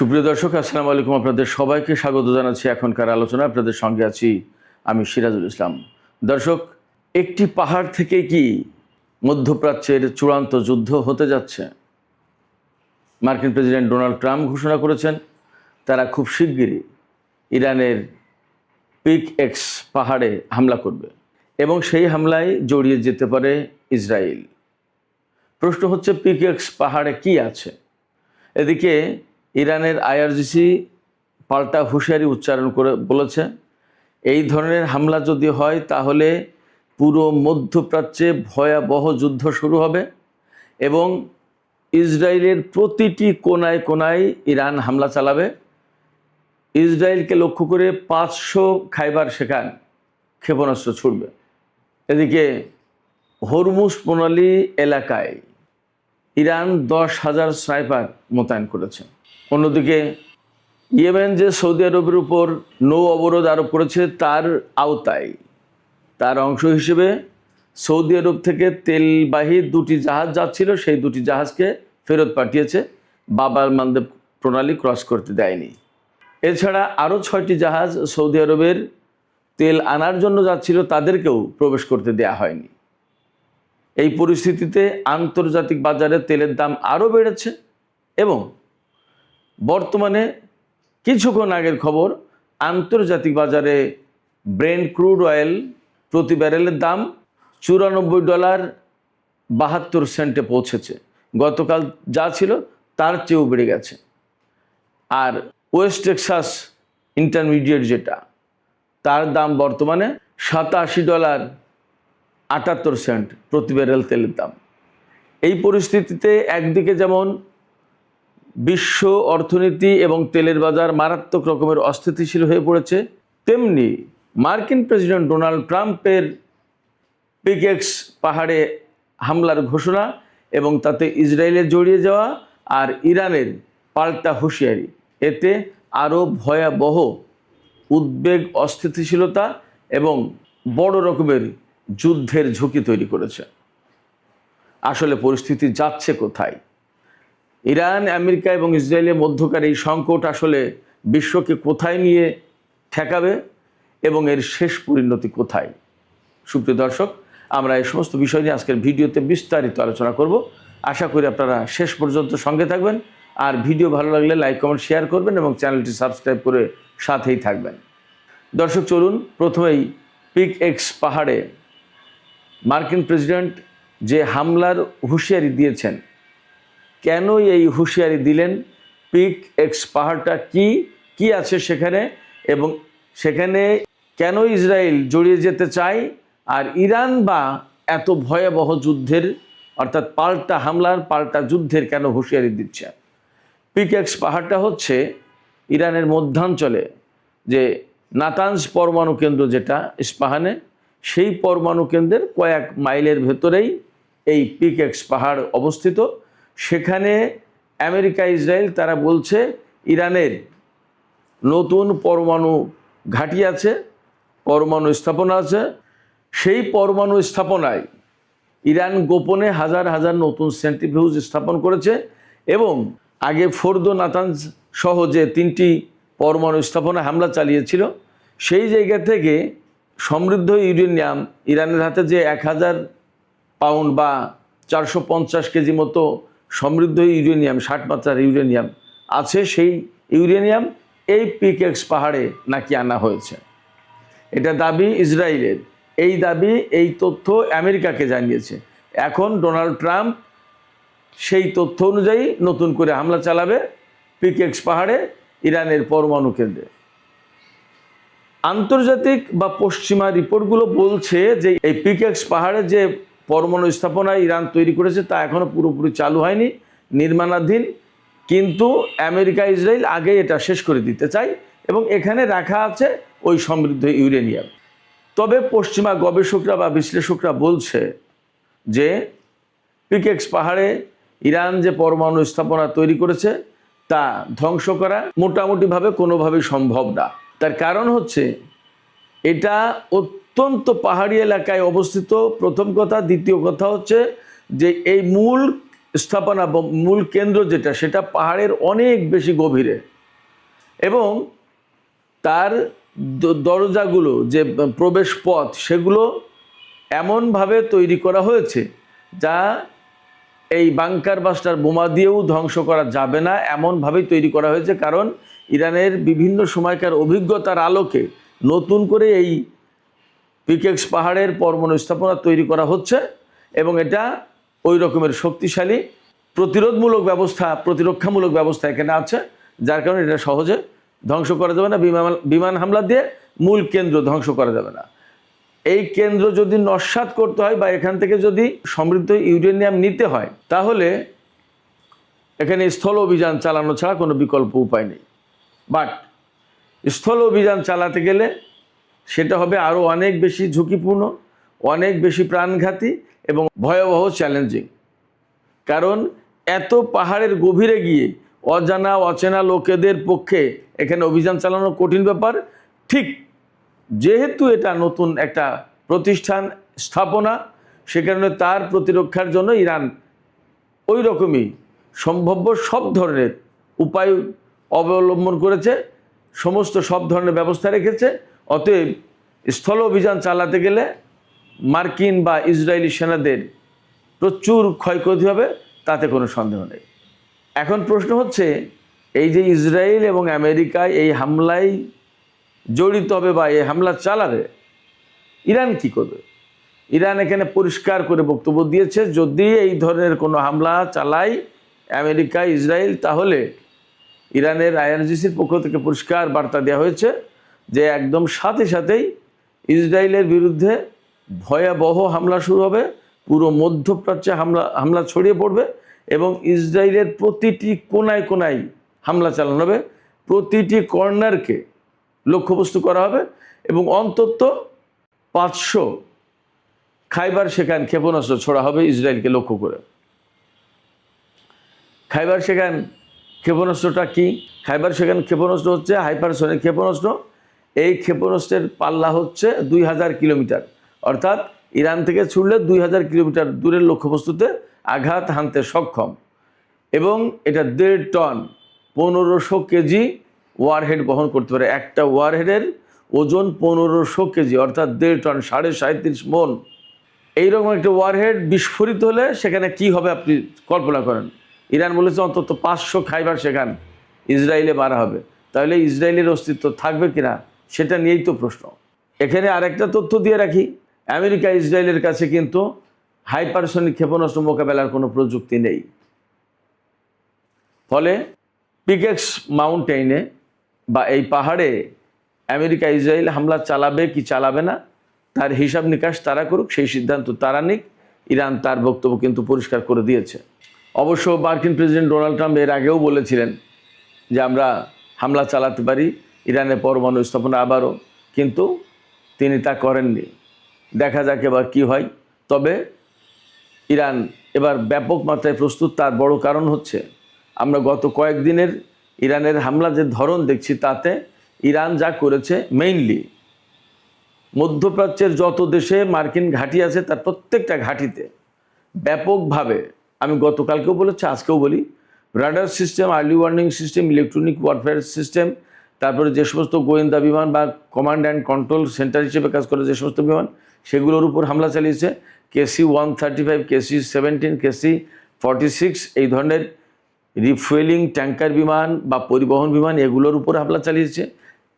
সুপ্রিয় দর্শক, আসসালামু আলাইকুম। আপনাদের সবাইকে স্বাগত জানাচ্ছি এখনকার আলোচনা। আপনাদের সঙ্গে আছি আমি সিরাজুল ইসলাম। দর্শক, একটি পাহাড় থেকে কি মধ্যপ্রাচ্যের চূড়ান্ত যুদ্ধ হতে যাচ্ছে? মার্কিন প্রেসিডেন্ট ডোনাল্ড ট্রাম্প ঘোষণা করেছেন তারা খুব শিগগিরই ইরানের পিক এক্স পাহাড়ে হামলা করবে এবং সেই হামলায় জড়িয়ে যেতে পারে ইসরায়েল। প্রশ্ন হচ্ছে, পিক এক্স পাহাড়ে কি আছে? এদিকে ইরানের আইআরজিসি পাল্টা হুঁশিয়ারি উচ্চারণ করে বলেছে, এই ধরনের হামলা যদি হয় তাহলে পুরো মধ্যপ্রাচ্যে ভয়াবহ যুদ্ধ শুরু হবে এবং ইসরায়েলের প্রতিটি কোনায় কোনায় ইরান হামলা চালাবে। ইসরায়েলকে লক্ষ্য করে 500 খাইবার শেখান ক্ষেপণাস্ত্র ছুড়বে। এদিকে হরমুজ প্রণালী এলাকায় ইরান 10,000 স্নাইপার মোতায়েন করেছে। অন্যদিকে ইয়েমেন যে সৌদি আরবের উপর নৌ অবরোধ আরোপ করেছে তার আওতায় তার অংশ হিসেবে সৌদি আরব থেকে তেলবাহী 2টি জাহাজ যাচ্ছিল, সেই 2টি জাহাজকে ফেরত পাঠিয়েছে। বাব আল মানদেব প্রণালী ক্রস করতে দেয়নি। এছাড়া আরও 6টি জাহাজ সৌদি আরবের তেল আনার জন্য যাচ্ছিল, তাদেরকেও প্রবেশ করতে দেয়া হয়নি। এই পরিস্থিতিতে আন্তর্জাতিক বাজারে তেলের দাম আরও বেড়েছে এবং বর্তমানে কিছুক্ষণ আগের খবর, আন্তর্জাতিক বাজারে ব্রেন্ট ক্রুড অয়েল প্রতি ব্যারেলের দাম $94.72 পৌঁছেছে। গতকাল যা ছিল তার চেয়েও বেড়ে গেছে। আর ওয়েস্ট টেক্সাস ইন্টারমিডিয়েট যেটা, তার দাম বর্তমানে $87.78 প্রতি ব্যারেল তেলের দাম। এই পরিস্থিতিতে একদিকে যেমন বিশ্ব অর্থনীতি এবং তেলের বাজার মারাত্মক রকমের অস্থিতিশীল হয়ে পড়েছে, তেমনি মার্কিন প্রেসিডেন্ট ডোনাল্ড ট্রাম্পের পিক এক্স পাহাড়ে হামলার ঘোষণা এবং তাতে ইসরায়েলের জড়িয়ে যাওয়া আর ইরানের পাল্টা হুঁশিয়ারি, এতে আরও ভয়াবহ উদ্বেগ, অস্থিতিশীলতা এবং বড় রকমের যুদ্ধের ঝুঁকি তৈরি করেছে। আসলে পরিস্থিতি যাচ্ছে কোথায়? ইরান, আমেরিকা এবং ইসরায়েলের মধ্যকার এই সংকট আসলে বিশ্বকে কোথায় নিয়ে ঠেকাবে এবং এর শেষ পরিণতি কোথায়? সুপ্রিয় দর্শক, আমরা এই সমস্ত বিষয় নিয়ে আজকের ভিডিওতে বিস্তারিত আলোচনা করব। আশা করি আপনারা শেষ পর্যন্ত সঙ্গে থাকবেন। আর ভিডিও ভালো লাগলে লাইক, কমেন্ট, শেয়ার করবেন এবং চ্যানেলটি সাবস্ক্রাইব করে সাথেই থাকবেন। দর্শক, চলুন প্রথমেই পিক এক্স পাহাড়ে মার্কিন প্রেসিডেন্ট যে হামলার হুঁশিয়ারি দিয়েছেন, কেন এই হুঁশিয়ারি দিলেন, পিক এক্স পাহাড়টা কি আছে সেখানে এবং সেখানে কেন ইসরায়েল জড়িয়ে যেতে চায়, আর ইরান বা এত ভয়াবহ যুদ্ধের অর্থাৎ পাল্টা হামলার, পাল্টা যুদ্ধের কেন হুঁশিয়ারি দিচ্ছে? পিক এক্স পাহাড়টা হচ্ছে ইরানের মধ্যাঞ্চলে যে নাতানজ পরমাণু কেন্দ্র, যেটা ইস্পাহানে, সেই পরমাণু কেন্দ্রের কয়েক মাইলের ভেতরেই এই পিক এক্স পাহাড় অবস্থিত। সেখানে আমেরিকা, ইসরায়েল তারা বলছে ইরানের নতুন পরমাণু ঘাঁটি আছে, পরমাণু স্থাপনা আছে। সেই পরমাণু স্থাপনায় ইরান গোপনে হাজার হাজার নতুন সেন্ট্রিফিউজ স্থাপন করেছে এবং আগে ফোর্দো, নাতানজ সহ যে 3টি পরমাণু স্থাপনা হামলা চালিয়েছিল, সেই জায়গা থেকে সমৃদ্ধ ইউরেনিয়াম, ইরানের হাতে যে 1000 পাউন্ড বা 450 কেজি মতো সমৃদ্ধ ইউরেনিয়াম, 60 মাত্রার ইউরেনিয়াম আছে, সেই ইউরেনিয়াম এই পিক এক্স পাহাড়ে নাকি আনা হয়েছে। এটা দাবি ইসরায়েলের। এই দাবি, এই তথ্য আমেরিকাকে জানিয়েছে। এখন ডোনাল্ড ট্রাম্প সেই তথ্য অনুযায়ী নতুন করে হামলা চালাবে পিক এক্স পাহাড়ে, ইরানের পরমাণু কেন্দ্রে। আন্তর্জাতিক বা পশ্চিমা রিপোর্টগুলো বলছে যে এই পিক এক্স পাহাড়ে যে পরমাণু স্থাপনা ইরান তৈরি করেছে তা এখনও পুরোপুরি চালু হয়নি, নির্মাণাধীন। কিন্তু আমেরিকা, ইসরায়েল আগে এটা শেষ করে দিতে চায় এবং এখানে রাখা আছে ওই সমৃদ্ধ ইউরেনিয়াম। তবে পশ্চিমা গবেষকরা বা বিশ্লেষকরা বলছে যে পিক এক্স পাহাড়ে ইরান যে পরমাণু স্থাপনা তৈরি করেছে তা ধ্বংস করা মোটামুটিভাবে কোনোভাবেই সম্ভব না। তার কারণ হচ্ছে এটা অত্যন্ত পাহাড়ি এলাকায় অবস্থিত, প্রথম কথা। দ্বিতীয় কথা হচ্ছে যে এই মূল স্থাপনা বা মূল কেন্দ্র যেটা, সেটা পাহাড়ের অনেক বেশি গভীরে, এবং তার দরজাগুলো যে প্রবেশ পথ সেগুলো এমনভাবে তৈরি করা হয়েছে যা এই বাংকার বাস্টার বোমা দিয়েও ধ্বংস করা যাবে না, এমনভাবেই তৈরি করা হয়েছে। কারণ ইরানের বিভিন্ন সময়কার অভিজ্ঞতার আলোকে নতুন করে এই পিকেক্স পাহাড়ের পরমাণু স্থাপনা তৈরি করা হচ্ছে, এবং এটা ওই রকমের শক্তিশালী প্রতিরক্ষামূলক ব্যবস্থা এখানে আছে, যার কারণে এটা সহজে ধ্বংস করা যাবে না। বিমান হামলা দিয়ে মূল কেন্দ্র ধ্বংস করা যাবে না। এই কেন্দ্র যদি নস্যাৎ করতে হয় বা এখান থেকে যদি সমৃদ্ধ ইউরেনিয়াম নিতে হয়, তাহলে এখানে স্থল অভিযান চালানো ছাড়া কোনো বিকল্প উপায় নেই। বাট স্থল অভিযান চালাতে গেলে সেটা হবে আরও অনেক বেশি ঝুঁকিপূর্ণ, অনেক বেশি প্রাণঘাতী এবং ভয়াবহ চ্যালেঞ্জিং। কারণ এত পাহাড়ের গভীরে গিয়ে অজানা অচেনা লোকেদের পক্ষে এখানে অভিযান চালানো কঠিন ব্যাপার। ঠিক যেহেতু এটা নতুন একটা প্রতিষ্ঠান স্থাপনা, সে কারণে তার প্রতিরক্ষার জন্য ইরান ওই রকমই সম্ভাব্য সব ধরনের উপায় অবলম্বন করেছে, সব ধরনের ব্যবস্থা রেখেছে। অতএব স্থল অভিযান চালাতে গেলে মার্কিন বা ইসরায়েলি সেনাদের প্রচুর ক্ষয়ক্ষতি হবে, তাতে কোনো সন্দেহ নেই। এখন প্রশ্ন হচ্ছে, এই যে ইসরায়েল এবং আমেরিকায় এই হামলায় জড়িত হবে বা এই হামলা চালাবে, ইরান কি করবে? ইরান এখানে পরিষ্কার করে বক্তব্য দিয়েছে, যদি এই ধরনের কোনো হামলা চালায় আমেরিকা ইসরায়েল, তাহলে ইরানের আইআরজিসির পক্ষ থেকে পরিষ্কার বার্তা দেওয়া হয়েছে যে একদম সাথে সাথেই ইসরায়েলের বিরুদ্ধে ভয়াবহ হামলা শুরু হবে, পুরো মধ্যপ্রাচ্যে হামলা ছড়িয়ে পড়বে, এবং ইসরায়েলের প্রতিটি কোনায় কোনায় হামলা চালানো হবে, প্রতিটি কর্নারকে লক্ষ্যবস্তু করা হবে, এবং অন্তত 500 খাইবার শেখান ক্ষেপণাস্ত্র ছোড়া হবে ইসরায়েলকে লক্ষ্য করে। খাইবার শেখান ক্ষেপণাস্ত্রটা কি? খাইবার শেখান ক্ষেপণাস্ত্র হচ্ছে হাইপারসনিক ক্ষেপণাস্ত্র। এই ক্ষেপণাস্ত্রের পাল্লা হচ্ছে 2000 কিলোমিটার, অর্থাৎ ইরান থেকে ছুড়লে 2000 কিলোমিটার দূরের লক্ষ্যবস্তুতে আঘাত হানতে সক্ষম, এবং এটা 1.5 টন 1500 কেজি ওয়ারহেড বহন করতে পারে। একটা ওয়ারহেডের ওজন 1500 কেজি, অর্থাৎ 1.5 টন 37.5 মন। এইরকম একটা ওয়ারহেড বিস্ফোরিত হলে সেখানে কি হবে আপনি কল্পনা করেন। ইরান বলেছে অন্তত 500 খাইবার শেখান ইসরায়েলে মারা হবে। তাহলে ইসরায়েলের অস্তিত্ব থাকবে কিনা সেটা নিয়েই তো প্রশ্ন। এখানে আরেকটা তথ্য দিয়ে রাখি, আমেরিকা ইসরায়েলের কাছে কিন্তু হাইপারসনিক ক্ষেপণাস্ত্র মোকাবেলার কোনো প্রযুক্তি নেই। ফলে পিকেক্স মাউন্টেইনে বা এই পাহাড়ে আমেরিকা ইসরায়েল হামলা চালাবে কি চালাবে না তার হিসাব নিকাশ তারা করুক, সেই সিদ্ধান্ত তারা নিক। ইরান তার বক্তব্য কিন্তু পরিষ্কার করে দিয়েছে। অবশ্য মার্কিন প্রেসিডেন্ট ডোনাল্ড ট্রাম্প এর আগেও বলেছিলেন যে আমরা হামলা চালাতে পারি ইরানের পরমাণু স্থাপনা আবারও, কিন্তু তিনি তা করেননি। দেখা যাক এবার কী হয়। তবে ইরান এবার ব্যাপক মাত্রায় প্রস্তুত। তার বড় কারণ হচ্ছে আমরা গত কয়েকদিনের ইরানের হামলা যে ধরন দেখছি, তাতে ইরান যা করেছে, মেইনলি মধ্যপ্রাচ্যের যত দেশে মার্কিন ঘাঁটি আছে তার প্রত্যেকটা ঘাঁটিতে ব্যাপকভাবে, আমি গতকালকেও বলেছি আজকেও বলি, radar system, early warning system, electronic warfare system, তারপরে যে সমস্ত গোয়েন্দা বিমান বা কমান্ড অ্যান্ড কন্ট্রোল সেন্টার হিসেবে কাজ করে যে সমস্ত বিমান, সেগুলোর উপর হামলা চালিয়েছে। KC-135, KC-17, KC-46 এই ধরনের রিফুয়েলিং ট্যাঙ্কার বিমান বা পরিবহন বিমান, এগুলোর উপর হামলা চালিয়েছে।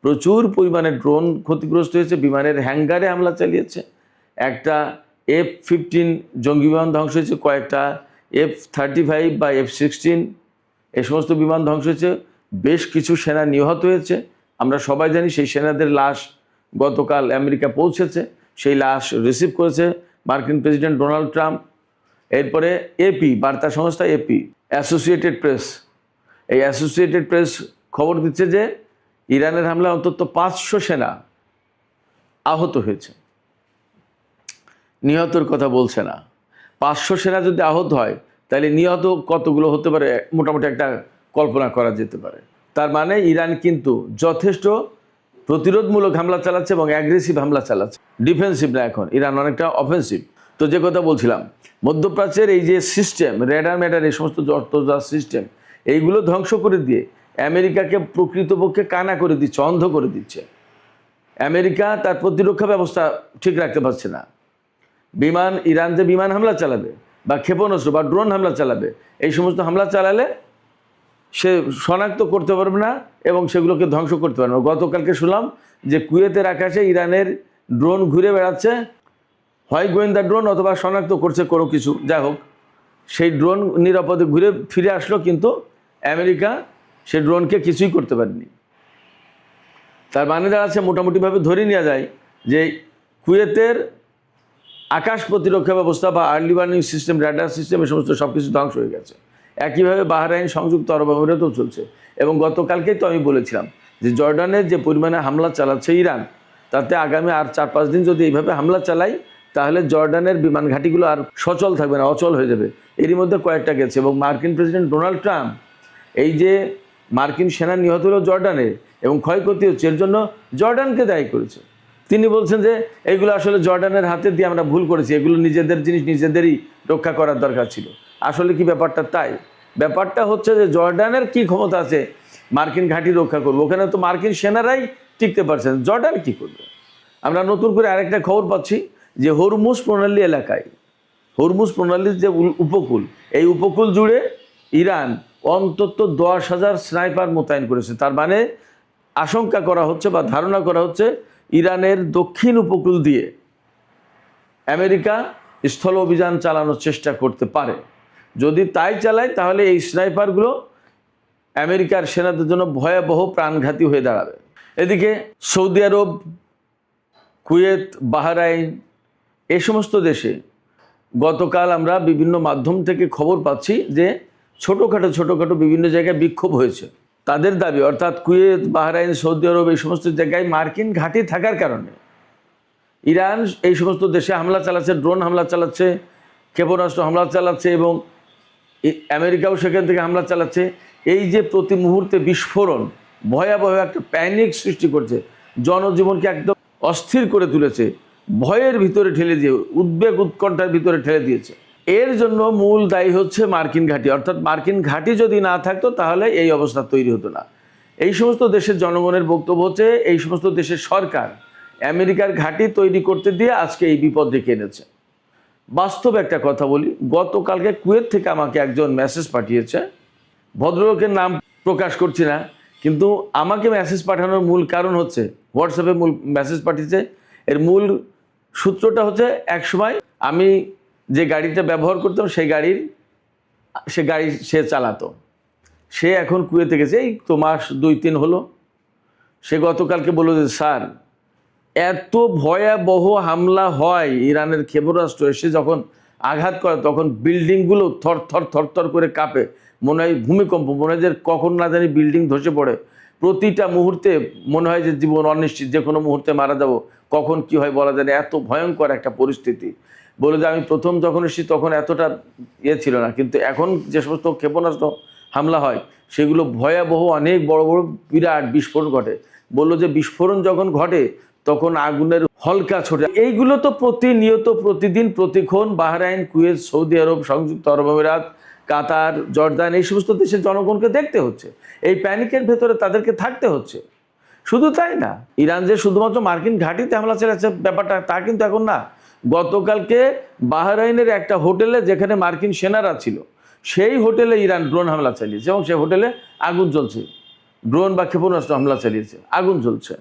প্রচুর পরিমাণে ড্রোন ক্ষতিগ্রস্ত হয়েছে, বিমানের হ্যাঙ্গারে হামলা চালিয়েছে। একটা F-15 জঙ্গি বিমান ধ্বংস হয়েছে, কয়েকটা F-35 বা F-16 এই সমস্ত বিমান ধ্বংস হয়েছে। বেশ কিছু সেনা নিহত হয়েছে। আমরা সবাই জানি সেই সেনাদের লাশ গতকাল আমেরিকা পৌঁছেছে, সেই লাশ রিসিভ করেছে মার্কিন প্রেসিডেন্ট ডোনাল্ড ট্রাম্প। এরপরে AP বার্তা সংস্থা AP, অ্যাসোসিয়েটেড প্রেস, এই অ্যাসোসিয়েটেড প্রেস খবর দিচ্ছে যে ইরানের হামলায় অন্তত 500 সেনা আহত হয়েছে। নিহতর কথা বলছে না। 500 সেনা যদি আহত হয় তাহলে নিহত কতগুলো হতে পারে মোটামুটি একটা কল্পনা করা যেতে পারে। তার মানে ইরান কিন্তু যথেষ্ট প্রতিরোধমূলক হামলা চালাচ্ছে এবং অ্যাগ্রেসিভ হামলা চালাচ্ছে, ডিফেন্সিভ না। এখন ইরান অনেকটা অফেন্সিভ। তো যে কথা বলছিলাম, মধ্যপ্রাচ্যের এই যে সিস্টেম, রেডার ম্যাডার, এই সমস্ত যা সিস্টেম, এইগুলো ধ্বংস করে দিয়ে আমেরিকাকে প্রকৃতপক্ষে কানা করে দিচ্ছে, অন্ধ করে দিচ্ছে। আমেরিকা তার প্রতিরক্ষা ব্যবস্থা ঠিক রাখতে পারছে না। ইরান যে বিমান হামলা চালাবে বা ক্ষেপণাস্ত্র বা ড্রোন হামলা চালাবে, এই সমস্ত হামলা চালালে সে শনাক্ত করতে পারবে না এবং সেগুলোকে ধ্বংস করতে পারবে না। গতকালকে শুনলাম যে কুয়েতের আকাশে ইরানের ড্রোন ঘুরে বেড়াচ্ছে, হয় গোয়েন্দা ড্রোন অথবা শনাক্ত করছে কোনো কিছু, যাই হোক সেই ড্রোন নিরাপদে ঘুরে ফিরে আসলো, কিন্তু আমেরিকা সেই ড্রোনকে কিছুই করতে পারেনি। তার মানে দাঁড়াচ্ছে, মোটামুটিভাবে ধরে নেওয়া যায় যে কুয়েতের আকাশ প্রতিরক্ষা ব্যবস্থা বা early warning system, radar system, এই সমস্ত সব কিছু ধ্বংস হয়ে গেছে। একইভাবে বাহরাইন, সংযুক্ত আরব আমিরাতেও চলছে। এবং গতকালকেই তো আমি বলেছিলাম যে জর্ডানের যে পরিমাণে হামলা চালাচ্ছে ইরান, তাতে আগামী আর 4-5 দিন যদি এইভাবে হামলা চালায়, তাহলে জর্ডানের বিমান ঘাঁটিগুলো আর সচল থাকবে না, অচল হয়ে যাবে। এরই মধ্যে কয়েকটা গেছে। এবং মার্কিন প্রেসিডেন্ট ডোনাল্ড ট্রাম্প, এই যে মার্কিন সেনা নিহত হলো জর্ডানে এবং ক্ষয়ক্ষতি হচ্ছে, এর জন্য জর্ডানকে দায়ী করেছে। তিনি বলছেন যে এগুলো আসলে জর্ডানের হাতে দিয়ে আমরা ভুল করেছি, এগুলো নিজেদের জিনিস নিজেদেরই রক্ষা করার দরকার ছিল। আসলে কি ব্যাপারটা তাই? ব্যাপারটা হচ্ছে যে জর্ডানের কি ক্ষমতা আছে মার্কিন ঘাঁটি রক্ষা করবে? ওখানে তো মার্কিন সেনারাই টিকতে পারছেন, জর্ডান কি করবে? আমরা নতুন করে আরেকটা খবর পাচ্ছি যে হরমুজ প্রণালী এলাকায়, হরমুজ প্রণালীর যে উপকূল, এই উপকূল জুড়ে ইরান অন্তত 10,000 স্নাইপার মোতায়েন করেছে। তার মানে আশঙ্কা করা হচ্ছে বা ধারণা করা হচ্ছে ইরানের দক্ষিণ উপকূল দিয়ে আমেরিকা স্থল অভিযান চালানোর চেষ্টা করতে পারে। যদি তাই চালায়, তাহলে এই স্নাইপারগুলো আমেরিকার সেনাদের জন্য ভয়াবহ প্রাণঘাতী হয়ে দাঁড়াবে। এদিকে সৌদি আরব, কুয়েত, বাহরাইন, এই সমস্ত দেশে গতকাল আমরা বিভিন্ন মাধ্যম থেকে খবর পাচ্ছি যে ছোটোখাটো বিভিন্ন জায়গায় বিক্ষোভ হয়েছে। তাদের দাবি, অর্থাৎ কুয়েত, বাহরাইন, সৌদি আরব, এই সমস্ত জায়গায় মার্কিন ঘাঁটি থাকার কারণে ইরান এই সমস্ত দেশে হামলা চালাচ্ছে, ড্রোন হামলা চালাচ্ছে, ক্ষেপণাস্ত্র হামলা চালাচ্ছে এবং আমেরিকাও সেখান থেকে হামলা চালাচ্ছে। এই যে প্রতি মুহূর্তে বিস্ফোরণ ভয়াবহ একটা প্যানিক সৃষ্টি করছে, জনজীবনকে একদম অস্থির করে তুলেছে, ভয়ের ভিতরে ঠেলে দিয়ে, উদ্বেগ উৎকণ্ঠার ভিতরে ঠেলে দিয়েছে। এর জন্য মূল দায়ী হচ্ছে মার্কিন ঘাঁটি। অর্থাৎ মার্কিন ঘাঁটি যদি না থাকতো, তাহলে এই অবস্থা তৈরি হতো না। এই সমস্ত দেশের জনগণের বক্তব্য হচ্ছে এই সমস্ত দেশের সরকার আমেরিকার ঘাঁটি তৈরি করতে দিয়ে আজকে এই বিপদ ডেকে এনেছে। বাস্তব একটা কথা বলি, গতকালকে কুয়েত থেকে আমাকে একজন মেসেজ পাঠিয়েছে, ভদ্রলোকের নাম প্রকাশ করছি না, কিন্তু আমাকে মেসেজ পাঠানোর মূল কারণ হচ্ছে, হোয়াটসঅ্যাপে মূল মেসেজ পাঠিয়েছে, এর মূল সূত্রটা হচ্ছে, একসময় আমি যে গাড়িটা ব্যবহার করতাম সে গাড়ি সে চালাতো, সে এখন কুয়েতে গেছে, এই তো মাস 2-3 হলো। সে গতকালকে বলল যে স্যার, এত ভয়াবহ হামলা হয়, ইরানের ক্ষেপণাস্ত্র এসে যখন আঘাত করে তখন বিল্ডিংগুলো থর করে কাঁপে, মনে হয় ভূমিকম্প, মনে হয় যে কখন না জানি বিল্ডিং ধসে পড়ে। প্রতিটা মুহূর্তে মনে হয় যে জীবন অনিশ্চিত, যে কোনো মুহূর্তে মারা যাব, কখন কি হয় বলা যায় না, এত ভয়ঙ্কর একটা পরিস্থিতি। বলে যে আমি প্রথম যখন এসেছি তখন এতটা ছিল না, কিন্তু এখন যে সমস্ত ক্ষেপণাস্ত্র হামলা হয় সেগুলো ভয়াবহ, অনেক বড় বড় বিরাট বিস্ফোরণ ঘটে। বললো যে বিস্ফোরণ যখন ঘটে তখন আগুনের হলকা ছোটে। এইগুলো তো প্রতিনিয়ত, প্রতিদিন, প্রতিক্ষণ বাহরাইন, কুয়েত, সৌদি আরব, সংযুক্ত আরব আমিরাত, কাতার, জর্দান, এই সমস্ত দেশের জনগণকে দেখতে হচ্ছে, এই প্যানিকের ভেতরে তাদেরকে থাকতে হচ্ছে। শুধু তাই না, ইরান যে শুধুমাত্র মার্কিন ঘাঁটিতে হামলা চালাচ্ছে ব্যাপারটা তা কিন্তু এখন না। গতকালকে বাহরাইনের একটা হোটেলে, যেখানে মার্কিন সেনারা ছিল, সেই হোটেলে ইরান ড্রোন হামলা চালিয়েছে এবং সেই হোটেলে আগুন জ্বলছে। ড্রোন বা ক্ষেপণাস্ত্র হামলা চালিয়েছে, আগুন জ্বলছে।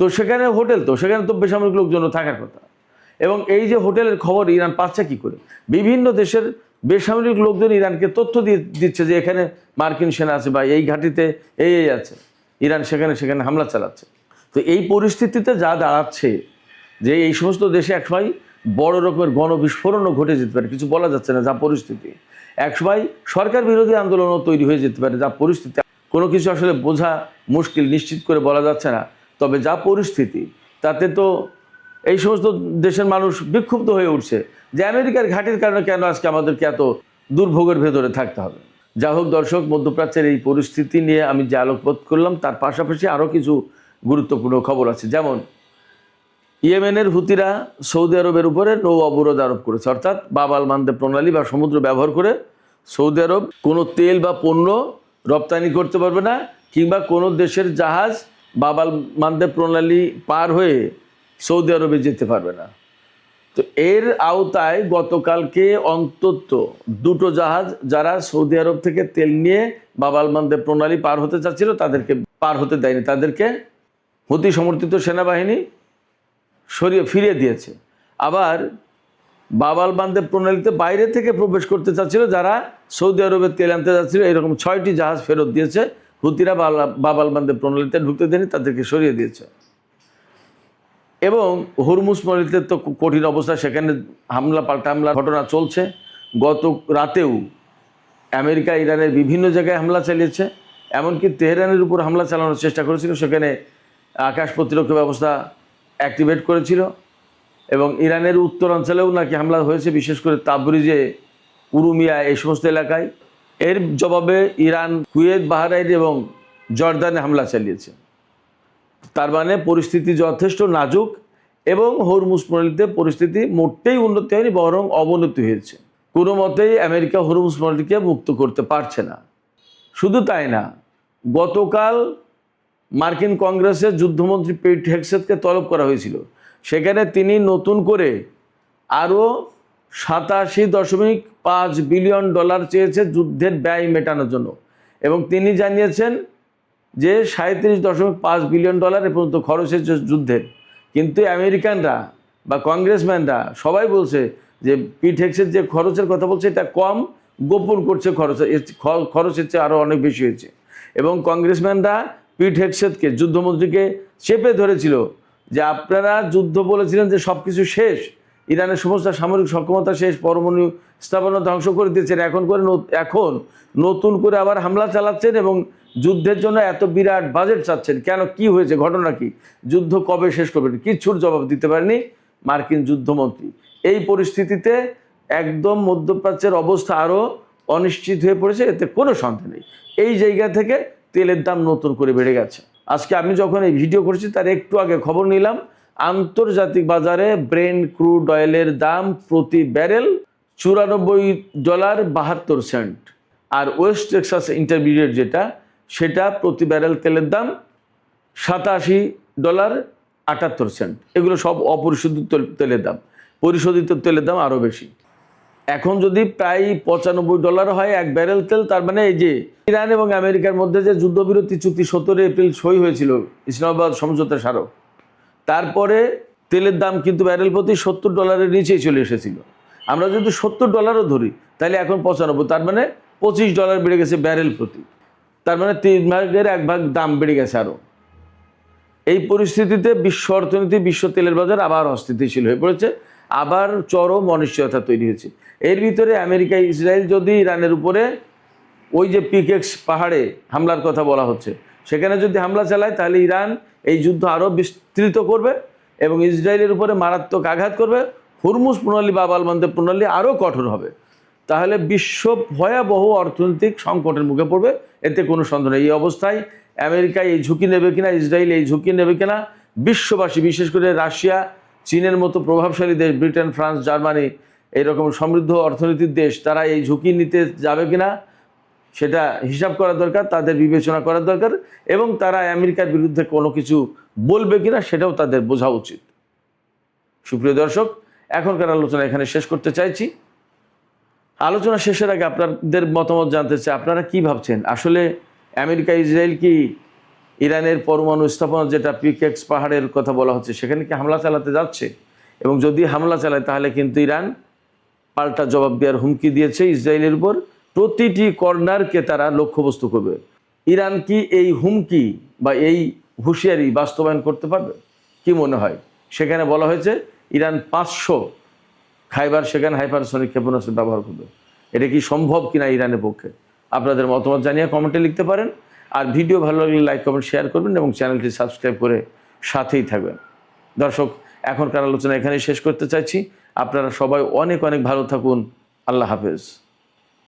তো সেখানে হোটেল, তো সেখানে তো বেসামরিক লোকজন থাকার কথা। এবং এই যে হোটেলের খবর ইরান পাচ্ছে কি করে? বিভিন্ন দেশের বেসামরিক লোকজন ইরানকে তথ্য দিচ্ছে যে এখানে মার্কিন সেনা আছে বা এই ঘাঁটিতে এই আছে, ইরান সেখানে হামলা চালাচ্ছে। তো এই পরিস্থিতিতে যা দাঁড়াচ্ছে যে এই সমস্ত দেশে একসময় বড় রকমের গণবিস্ফোরণও ঘটে যেতে পারে, কিছু বলা যাচ্ছে না যা পরিস্থিতি। একসময় সরকার বিরোধী আন্দোলনও তৈরি হয়ে যেতে পারে যা পরিস্থিতি। কোনো কিছু আসলে বোঝা মুশকিল, নিশ্চিত করে বলা যাচ্ছে না। তবে যা পরিস্থিতি, তাতে তো এই সমস্ত দেশের মানুষ বিক্ষুব্ধ হয়ে উঠছে যে আমেরিকার ঘাঁটির কারণে কেন আজকে আমাদেরকে এত দুর্ভোগের ভেতরে থাকতে হবে। যা হোক দর্শক, মধ্যপ্রাচ্যের এই পরিস্থিতি নিয়ে আমি যে আলোকপাত করলাম, তার পাশাপাশি আরও কিছু গুরুত্বপূর্ণ খবর আছে। যেমন ইয়েমেনের হুতিরা সৌদি আরবের উপরে নৌ অবরোধ আরোপ করেছে, অর্থাৎ বাব আল মানদেব প্রণালী বা সমুদ্র ব্যবহার করে সৌদি আরব কোনো তেল বা পণ্য রপ্তানি করতে পারবে না, কিংবা কোনো দেশের জাহাজ বাব আল মানদেব প্রণালী পার হয়ে সৌদি আরবে যেতে পারবে না। তো এর আওতায় গতকালকে অন্তত 2টো জাহাজ যারা সৌদি আরব থেকে তেল নিয়ে বাব আল মানদেব প্রণালী পার হতে চাচ্ছিল তাদেরকে পার হতে দেয়নি, তাদেরকে হুতি সমর্থিত সেনাবাহিনী ফিরিয়ে দিয়েছে। আবার বাব আল মানদেব প্রণালীতে বাইরে থেকে প্রবেশ করতে চাচ্ছিল যারা সৌদি আরবে তেল আনতে যাচ্ছিল, এরকম 6টি জাহাজ ফেরত দিয়েছে হুতিরা। বাব আল মানদেব প্রণালীতে ঢুকতে দেয়নি, তাদেরকে সরিয়ে দিয়েছে। এবং হরমুজ প্রণালীতে তো কঠিন অবস্থা, সেখানে পাল্টা হামলা ঘটনা চলছে। গত রাতেও আমেরিকা ইরানের বিভিন্ন জায়গায় হামলা চালিয়েছে, এমনকি তেহরানের উপর হামলা চালানোর চেষ্টা করেছিল, সেখানে আকাশ প্রতিরক্ষা ব্যবস্থা অ্যাক্টিভেট করেছিল। এবং ইরানের উত্তরাঞ্চলেও নাকি হামলা হয়েছে, বিশেষ করে তাবরিজে, উরুমিয়া, এই সমস্ত এলাকায়। এর জবাবে ইরান কুয়েত, বাহরাইন এবং জর্দানে হামলা চালিয়েছে। তার মানে পরিস্থিতি যথেষ্ট নাজুক এবং হরমুজ প্রণালীতে পরিস্থিতি মোটেই উন্নতি হয়নি, বরং অবনতি হয়েছে। কোনো মতেই আমেরিকা হরমুজ প্রণালীকে মুক্ত করতে পারছে না। শুধু তাই না, গতকাল মার্কিন কংগ্রেসে যুদ্ধমন্ত্রী পিট হেগসেথকে তলব করা হয়েছিল, সেখানে তিনি নতুন করে আরও $87.5 বিলিয়ন চেয়েছে যুদ্ধের ব্যয় মেটানোর জন্য। এবং তিনি জানিয়েছেন যে $37.5 বিলিয়ন এ পর্যন্ত খরচ হয়েছে যুদ্ধের। কিন্তু আমেরিকানরা বা কংগ্রেসম্যানরা সবাই বলছে যে পিট হেগসেথ যে খরচের কথা বলছে এটা কম, গোপন করছে, খরচের চেয়ে আরও অনেক বেশি হয়েছে। এবং কংগ্রেসম্যানরা পিট হেগসেথকে, যুদ্ধমন্ত্রীকে, চেপে ধরেছিল যে আপনারা যুদ্ধ বলেছিলেন যে সব কিছু শেষ, ইরানের সমস্ত সামরিক সক্ষমতা শেষ, পরমাণু স্থাপনা ধ্বংস করে দিয়েছেন, এখন নতুন করে আবার হামলা চালাচ্ছেন এবং যুদ্ধের জন্য এত বিরাট বাজেট চাচ্ছেন কেন, কি হয়েছে, ঘটনা কি, যুদ্ধ কবে শেষ করবেন? কিচ্ছুর জবাব দিতে পারেনি মার্কিন যুদ্ধমন্ত্রী। এই পরিস্থিতিতে একদম মধ্যপ্রাচ্যের অবস্থা আরও অনিশ্চিত হয়ে পড়েছে, এতে কোনো সন্দেহ নেই। এই জায়গা থেকে তেলের দাম নতুন করে বেড়ে গেছে। আজকে আমি যখন এই ভিডিও করছি তার একটু আগে খবর নিলাম, আন্তর্জাতিক বাজারে ব্রেন্ট ক্রুড অয়েলের দাম প্রতি ব্যারেল $94.72, আর ওয়েস্ট টেক্সাস ইন্টারমিডিয়েট যেটা, সেটা প্রতি ব্যারেল তেলের দাম $87.78। এগুলো সব অপরিশোধিত তেলের দাম, পরিশোধিত তেলের দাম আরও বেশি। এখন যদি প্রায় $95 হয় এক ব্যারেল তেল, তার মানে এই যে ইরান এবং আমেরিকার মধ্যে যে যুদ্ধবিরতি চুক্তি 17 এপ্রিল সই হয়েছিল ইসলামাবাদ সমঝোতা স্মারক, তারপরে তেলের দাম কিন্তু ব্যারেল প্রতি $70 নিচেই চলে এসেছিল। আমরা যদি $70 ধরি তাহলে এখন 95, তার মানে $25 বেড়ে গেছে ব্যারেল প্রতি, তার মানে 3 ভাগের 1 ভাগ দাম বেড়ে গেছে আরও। এই পরিস্থিতিতে বিশ্ব অর্থনীতি, বিশ্ব তেলের বাজার আবার অস্থিতিশীল হয়ে পড়েছে, আবার চরম অনিশ্চয়তা তৈরি হয়েছে। এর ভিতরে আমেরিকা, ইসরায়েল যদি ইরানের উপরে ওই যে পিকেক্স পাহাড়ে হামলার কথা বলা হচ্ছে, সেখানে যদি হামলা চালায় তাহলে ইরান এই যুদ্ধ আরও বিস্তৃত করবে এবং ইসরায়েলের উপরে মারাত্মক আঘাত করবে। হরমুজ প্রণালী, বাব আল মানদেব প্রণালী আরও কঠোর হবে। তাহলে বিশ্ব ভয়াবহ অর্থনৈতিক সংকটের মুখে পড়বে, এতে কোনো সন্দেহ নেই। এই অবস্থায় আমেরিকা এই ঝুঁকি নেবে কিনা, ইসরায়েল এই ঝুঁকি নেবে কিনা, বিশ্ববাসী, বিশেষ করে রাশিয়া, চীনের মতো প্রভাবশালী দেশ, ব্রিটেন, ফ্রান্স, জার্মানি, এইরকম সমৃদ্ধ অর্থনীতির দেশ, তারা এই ঝুঁকি নিতে যাবে কিনা সেটা হিসাব করা দরকার, তাদের বিবেচনা করা দরকার। এবং তারা আমেরিকার বিরুদ্ধে কোনো কিছু বলবে কিনা সেটাও তাদের বোঝা উচিত। সুপ্রিয় দর্শক, এখনকার আলোচনা এখানে শেষ করতে চাইছি। আলোচনা শেষের আগে আপনাদের মতামত জানতে চাই, আপনারা কি ভাবছেন? আসলে আমেরিকা, ইসরায়েল কি ইরানের পরমাণু স্থাপনা, যেটা পিকেক্স পাহাড়ের কথা বলা হচ্ছে, সেখানে কি হামলা চালাতে যাচ্ছে? এবং যদি হামলা চালায় তাহলে কিন্তু ইরান পাল্টা জবাব দেওয়ার হুমকি দিয়েছে ইসরায়েলের উপর। প্রতিটি কর্নারকে তারা লক্ষ্যবস্তু করবে। ইরান কি এই হুমকি বা এই হুঁশিয়ারি বাস্তবায়ন করতে পারবে? কি মনে হয়? সেখানে বলা হয়েছে ইরান 500 খাইবার সেখানে হাইপারসনিক ক্ষেপণাস্ত্র ব্যবহার করবে। এটা কি সম্ভব কিনা ইরানের পক্ষে? আপনাদের মতামত জানিয়ে কমেন্টে লিখতে পারেন। আর ভিডিও ভালো লাগলে লাইক, কমেন্ট, শেয়ার করবেন এবং চ্যানেলটি সাবস্ক্রাইব করে সাথেই থাকবেন। দর্শক, এখনকার আলোচনা এখানেই শেষ করতে চাইছি। আপনারা সবাই অনেক অনেক ভালো থাকুন। আল্লাহ হাফেজ।